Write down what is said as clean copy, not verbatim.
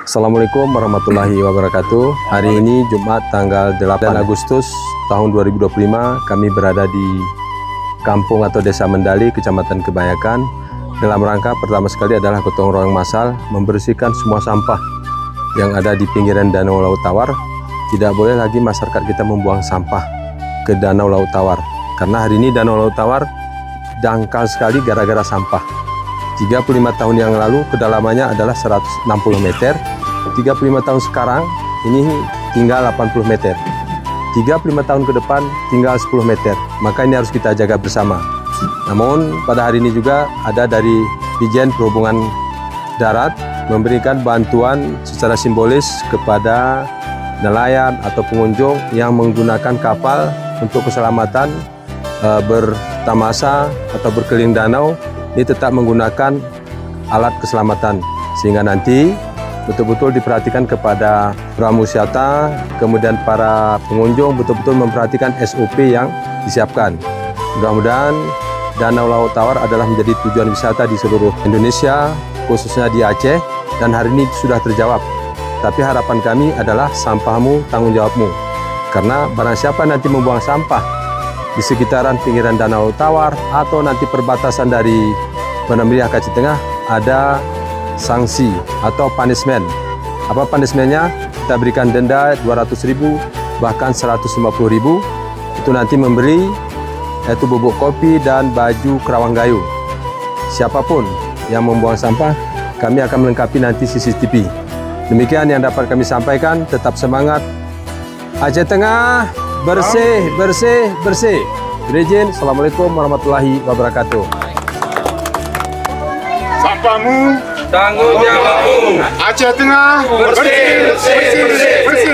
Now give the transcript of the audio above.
Assalamualaikum warahmatullahi wabarakatuh. Hari ini Jumat tanggal 8 Agustus tahun 2025, kami berada di kampung atau desa Mendali, Kecamatan Kebayakan. Dalam rangka pertama sekali adalah gotong royong massal membersihkan semua sampah yang ada di pinggiran Danau Laut Tawar. Tidak boleh lagi masyarakat kita membuang sampah ke Danau Laut Tawar, karena hari ini Danau Laut Tawar dangkal sekali gara-gara sampah. 35 tahun yang lalu kedalamannya adalah 160 meter, 35 tahun sekarang ini tinggal 80 meter, 35 tahun ke depan tinggal 10 meter, maka ini harus kita jaga bersama. Namun pada hari ini juga ada dari Dijen Perhubungan Darat memberikan bantuan secara simbolis kepada nelayan atau pengunjung yang menggunakan kapal untuk keselamatan bertamasa atau berkeliling danau. Ini tetap menggunakan alat keselamatan, sehingga nanti betul-betul diperhatikan kepada pramuwisata, kemudian para pengunjung betul-betul memperhatikan SOP yang disiapkan. Mudah-mudahan Danau Laut Tawar adalah menjadi tujuan wisata di seluruh Indonesia, khususnya di Aceh, dan hari ini sudah terjawab. Tapi harapan kami adalah sampahmu tanggung jawabmu, karena barang siapa nanti membuang sampah di sekitaran pinggiran Danau Tawar atau nanti perbatasan dari Benamili Aceh Tengah, ada sanksi atau punishment. Apa punishmentnya? Kita berikan denda 200.000 bahkan 150.000. Itu nanti memberi yaitu bubuk kopi dan baju kerawang gayu. Siapapun yang membuang sampah, kami akan melengkapi nanti CCTV. Demikian yang dapat kami sampaikan. Tetap semangat. Aceh Tengah bersih, bersih, bersih. Izin. Assalamualaikum warahmatullahi wabarakatuh. Sampahmu tanggung jawabmu. Aceh Tengah bersih, bersih, bersih, bersih.